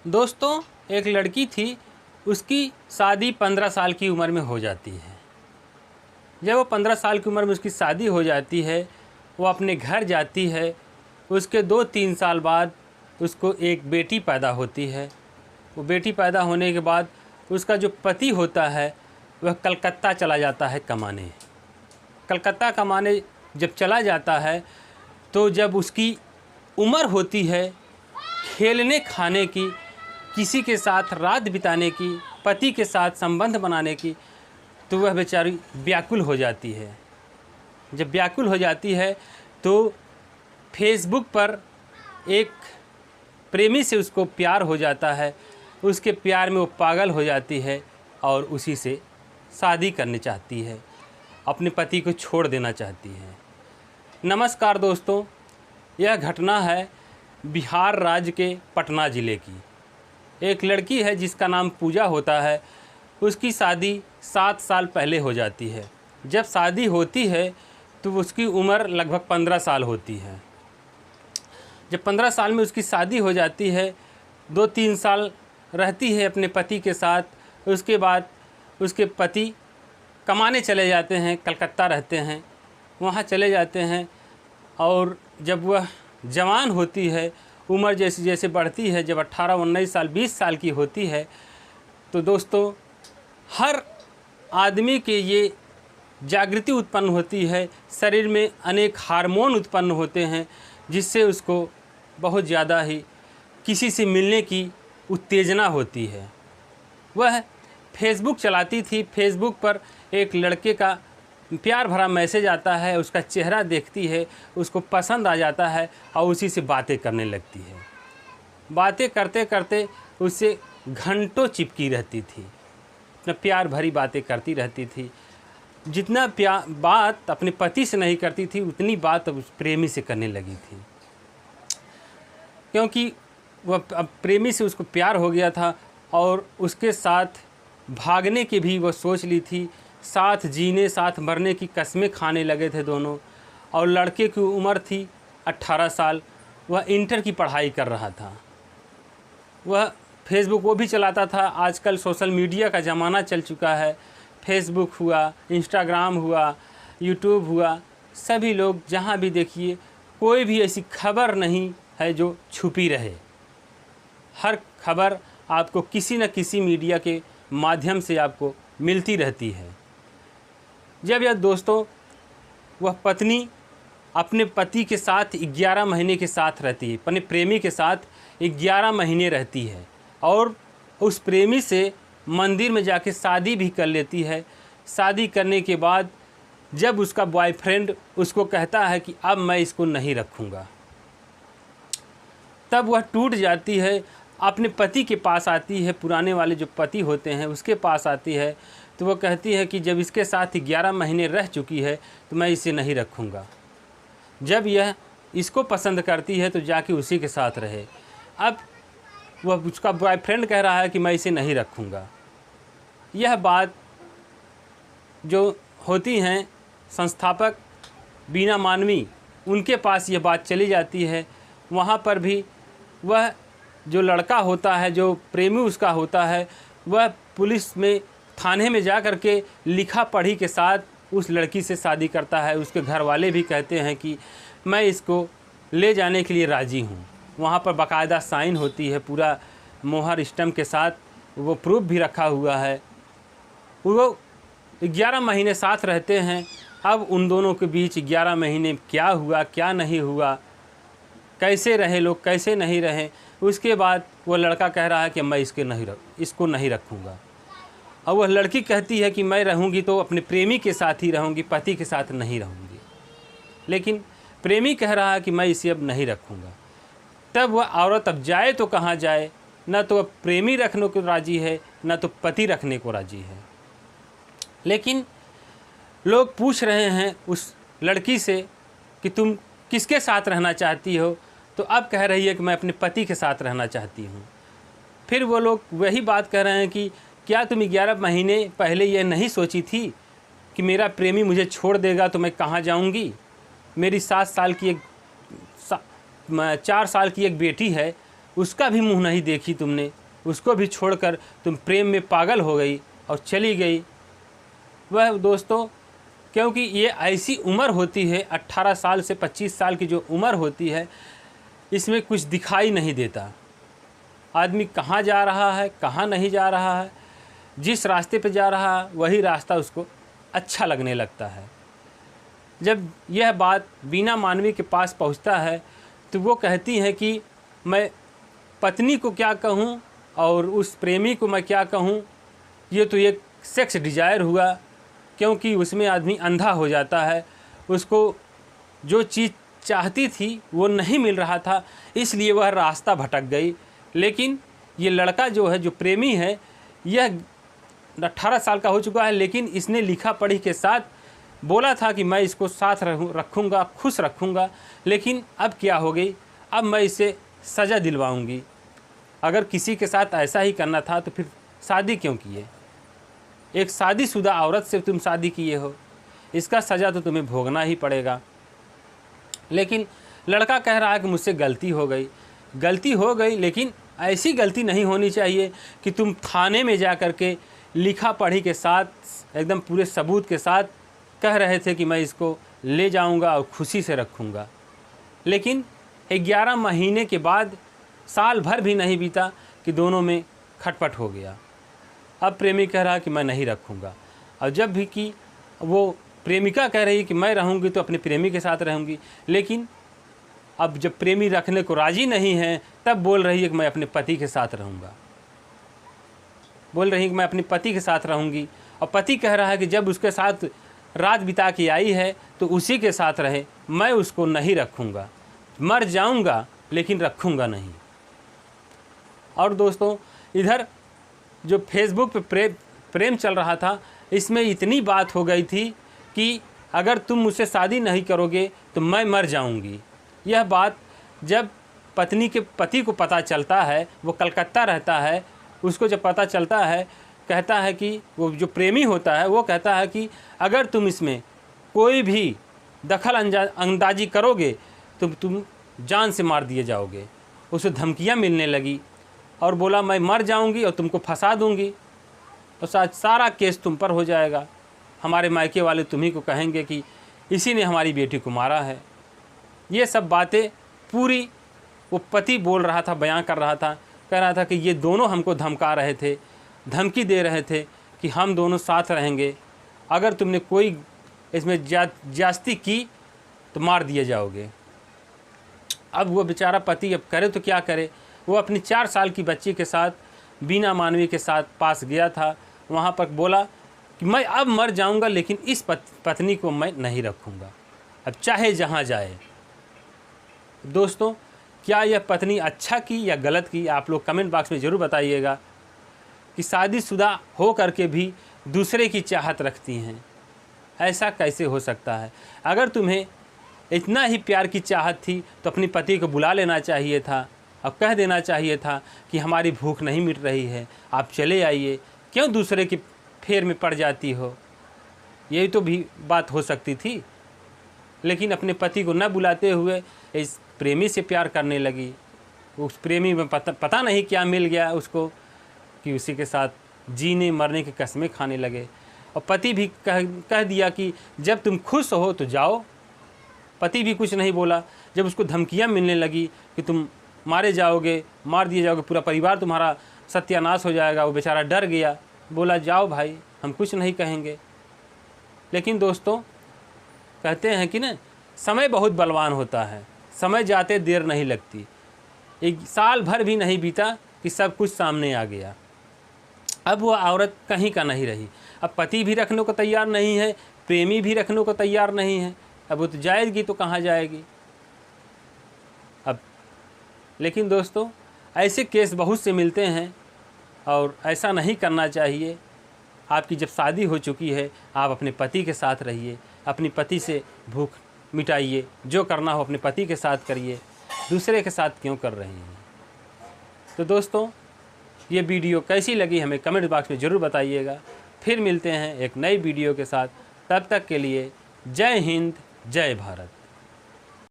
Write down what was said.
दोस्तों, एक लड़की थी, उसकी शादी 15 साल की उम्र में हो जाती है। जब वो 15 साल की उम्र में उसकी शादी हो जाती है, वो अपने घर जाती है। उसके 2-3 साल बाद उसको एक बेटी पैदा होती है। वो बेटी पैदा होने के बाद उसका जो पति होता है वह कलकत्ता चला जाता है कमाने। कलकत्ता कमाने जब चला जाता है तो जब उसकी उम्र होती है खेलने खाने की, किसी के साथ रात बिताने की, पति के साथ संबंध बनाने की, तो वह बेचारी व्याकुल हो जाती है। जब व्याकुल हो जाती है तो फेसबुक पर एक प्रेमी से उसको प्यार हो जाता है। उसके प्यार में वो पागल हो जाती है और उसी से शादी करनी चाहती है, अपने पति को छोड़ देना चाहती है। नमस्कार दोस्तों, यह घटना है बिहार राज्य के पटना ज़िले की। एक लड़की है जिसका नाम पूजा होता है। उसकी शादी 7 साल पहले हो जाती है। जब शादी होती है तो उसकी उम्र लगभग 15 साल होती है। जब 15 साल में उसकी शादी हो जाती है, 2-3 साल रहती है अपने पति के साथ। उसके बाद उसके पति कमाने चले जाते हैं, कलकत्ता रहते हैं, वहाँ चले जाते हैं। और जब वह जवान होती है, उम्र जैसे जैसे बढ़ती है, जब 18-19 साल 20 साल की होती है, तो दोस्तों हर आदमी के ये जागृति उत्पन्न होती है। शरीर में अनेक हार्मोन उत्पन्न होते हैं जिससे उसको बहुत ज़्यादा ही किसी से मिलने की उत्तेजना होती है। वह फेसबुक चलाती थी। फेसबुक पर एक लड़के का प्यार भरा मैसेज आता है, उसका चेहरा देखती है, उसको पसंद आ जाता है और उसी से बातें करने लगती है। बातें करते करते उससे घंटों चिपकी रहती थी, अपना प्यार भरी बातें करती रहती थी। जितना बात अपने पति से नहीं करती थी, उतनी बात उस प्रेमी से करने लगी थी, क्योंकि वह अब प्रेमी से उसको प्यार हो गया था और उसके साथ भागने की भी वह सोच ली थी। साथ जीने साथ मरने की कस्में खाने लगे थे दोनों। और लड़के की उम्र थी 18 साल। वह इंटर की पढ़ाई कर रहा था। वह फेसबुक वो भी चलाता था। आजकल सोशल मीडिया का ज़माना चल चुका है। फेसबुक हुआ, इंस्टाग्राम हुआ, यूट्यूब हुआ, सभी लोग जहाँ भी देखिए, कोई भी ऐसी खबर नहीं है जो छुपी रहे। हर खबर आपको किसी न किसी मीडिया के माध्यम से आपको मिलती रहती है। जब यह दोस्तों वह पत्नी अपने पति के साथ 11 महीने के साथ रहती है, अपने प्रेमी के साथ 11 महीने रहती है और उस प्रेमी से मंदिर में जाके शादी भी कर लेती है। शादी करने के बाद जब उसका बॉयफ्रेंड उसको कहता है कि अब मैं इसको नहीं रखूँगा, तब वह टूट जाती है। अपने पति के पास आती है, पुराने वाले जो पति होते हैं उसके पास आती है। तो वो कहती है कि जब इसके साथ 11 महीने रह चुकी है तो मैं इसे नहीं रखूँगा। जब यह इसको पसंद करती है तो जाके उसी के साथ रहे। अब वह उसका बॉयफ्रेंड कह रहा है कि मैं इसे नहीं रखूँगा। यह बात जो होती हैं संस्थापक बीना मानवी, उनके पास यह बात चली जाती है। वहाँ पर भी वह जो लड़का होता है, जो प्रेमी उसका होता है, वह पुलिस में थाने में जा कर के लिखा पढ़ी के साथ उस लड़की से शादी करता है। उसके घर वाले भी कहते हैं कि मैं इसको ले जाने के लिए राज़ी हूँ। वहाँ पर बाकायदा साइन होती है, पूरा मोहर स्टम्प के साथ, वो प्रूफ भी रखा हुआ है। वो 11 महीने साथ रहते हैं। अब उन दोनों के बीच 11 महीने क्या हुआ क्या नहीं हुआ, कैसे रहे लोग कैसे नहीं रहे, उसके बाद वो लड़का कह रहा है कि मैं इसको नहीं रखूँगा। और वह लड़की कहती है कि मैं रहूँगी तो अपने प्रेमी के साथ ही रहूँगी, पति के साथ नहीं रहूँगी। लेकिन प्रेमी कह रहा है कि मैं इसे अब नहीं रखूँगा। तब वह औरत अब जाए तो कहाँ जाए, न तो वह प्रेमी रखने को राज़ी है, न तो पति रखने को राज़ी है। लेकिन लोग पूछ रहे हैं उस लड़की से कि तुम किसके साथ रहना चाहती हो, तो अब कह रही है कि मैं अपने पति के साथ रहना चाहती हूँ। फिर वो लोग वही बात कह रहे हैं कि क्या तुम 11 महीने पहले ये नहीं सोची थी कि मेरा प्रेमी मुझे छोड़ देगा तो मैं कहाँ जाऊँगी। मेरी 4 साल की एक बेटी है, उसका भी मुँह नहीं देखी तुमने, उसको भी छोड़कर तुम प्रेम में पागल हो गई और चली गई। वह दोस्तों, क्योंकि ये ऐसी उम्र होती है 18 साल से 25 साल की जो उम्र होती है, इसमें कुछ दिखाई नहीं देता। आदमी कहाँ जा रहा है, कहाँ नहीं जा रहा है, जिस रास्ते पे जा रहा है वही रास्ता उसको अच्छा लगने लगता है। जब यह बात बीना मानवी के पास पहुंचता है तो वो कहती है कि मैं पत्नी को क्या कहूं और उस प्रेमी को मैं क्या कहूं, ये तो एक सेक्स डिजायर हुआ, क्योंकि उसमें आदमी अंधा हो जाता है। उसको जो चीज़ चाहती थी वो नहीं मिल रहा था, इसलिए वह रास्ता भटक गई। लेकिन ये लड़का जो है, जो प्रेमी है, यह 18 साल का हो चुका है, लेकिन इसने लिखा पढ़ी के साथ बोला था कि मैं इसको साथ रखूँगा, खुश रखूँगा। लेकिन अब क्या हो गई, अब मैं इसे सज़ा दिलवाऊँगी। अगर किसी के साथ ऐसा ही करना था तो फिर शादी क्यों किए? एक शादीशुदा औरत से तुम शादी किए हो, इसका सज़ा तो तुम्हें भोगना ही पड़ेगा। लेकिन लड़का कह रहा है कि मुझसे गलती हो गई। गलती हो गई, लेकिन ऐसी गलती नहीं होनी चाहिए कि तुम थाने में जा कर के लिखा पढ़ी के साथ एकदम पूरे सबूत के साथ कह रहे थे कि मैं इसको ले जाऊंगा और खुशी से रखूंगा। लेकिन 11 महीने के बाद, साल भर भी नहीं बीता कि दोनों में खटपट हो गया। अब प्रेमी कह रहा कि मैं नहीं रखूंगा, और जब भी कि वो प्रेमिका कह रही कि मैं रहूंगी तो अपने प्रेमी के साथ रहूंगी, लेकिन अब जब प्रेमी रखने को राज़ी नहीं है तब बोल रही है कि मैं अपने पति के साथ रहूंगा, बोल रही है कि मैं अपने पति के साथ रहूंगी। और पति कह रहा है कि जब उसके साथ रात बिता के आई है तो उसी के साथ रहे, मैं उसको नहीं रखूंगा, मर जाऊंगा लेकिन रखूंगा नहीं। और दोस्तों, इधर जो फेसबुक पे प्रेम चल रहा था, इसमें इतनी बात हो गई थी कि अगर तुम मुझसे शादी नहीं करोगे तो मैं मर जाऊंगी। यह बात जब पति को पता चलता है, वो कलकत्ता रहता है, उसको जब पता चलता है, कहता है कि वो जो प्रेमी होता है वो कहता है कि अगर तुम इसमें कोई भी दखल अंदाजी करोगे तो तुम जान से मार दिए जाओगे। उसे धमकियां मिलने लगी और बोला मैं मर जाऊंगी और तुमको फंसा दूंगी और सारा केस तुम पर हो जाएगा। हमारे मायके वाले तुम्ही को कहेंगे कि इसी ने हमारी बेटी को मारा है। ये सब बातें पूरी वो पति बोल रहा था, बयां कर रहा था, कह रहा था कि ये दोनों हमको धमका रहे थे, धमकी दे रहे थे कि हम दोनों साथ रहेंगे, अगर तुमने कोई इसमें ज्यादती की तो मार दिए जाओगे। अब वो बेचारा पति अब करे तो क्या करे। वो अपनी 4 साल की बच्ची के साथ, बीना मानवी के साथ पास गया था। वहाँ पर बोला कि मैं अब मर जाऊँगा लेकिन इस पत्नी को मैं नहीं रखूँगा, अब चाहे जहाँ जाए। दोस्तों, क्या यह पत्नी अच्छा की या गलत की, आप लोग कमेंट बॉक्स में ज़रूर बताइएगा। कि शादीशुदा हो करके भी दूसरे की चाहत रखती हैं, ऐसा कैसे हो सकता है? अगर तुम्हें इतना ही प्यार की चाहत थी तो अपने पति को बुला लेना चाहिए था और कह देना चाहिए था कि हमारी भूख नहीं मिट रही है, आप चले आइए, क्यों दूसरे की फेर में पड़ जाती हो? यही तो भी बात हो सकती थी। लेकिन अपने पति को न बुलाते हुए इस प्रेमी से प्यार करने लगी। उस प्रेमी में पता नहीं क्या मिल गया उसको कि उसी के साथ जीने मरने की कस्में खाने लगे। और पति भी कह दिया कि जब तुम खुश हो तो जाओ। पति भी कुछ नहीं बोला। जब उसको धमकियां मिलने लगी कि तुम मारे जाओगे, मार दिए जाओगे, पूरा परिवार तुम्हारा सत्यानाश हो जाएगा, वो बेचारा डर गया, बोला जाओ भाई, हम कुछ नहीं कहेंगे। लेकिन दोस्तों, कहते हैं कि ना, समय बहुत बलवान होता है, समय जाते देर नहीं लगती। 1 साल भर भी नहीं बीता कि सब कुछ सामने आ गया। अब वो औरत कहीं का नहीं रही। अब पति भी रखने को तैयार नहीं है, प्रेमी भी रखने को तैयार नहीं है। अब वो तो जाएगी तो कहाँ जाएगी अब। लेकिन दोस्तों, ऐसे केस बहुत से मिलते हैं और ऐसा नहीं करना चाहिए। आपकी जब शादी हो चुकी है, आप अपने पति के साथ रहिए, अपने पति से भूख मिटाइए, जो करना हो अपने पति के साथ करिए, दूसरे के साथ क्यों कर रहे हैं। तो दोस्तों, ये वीडियो कैसी लगी हमें कमेंट बॉक्स में ज़रूर बताइएगा। फिर मिलते हैं एक नई वीडियो के साथ। तब तक के लिए जय हिंद, जय भारत।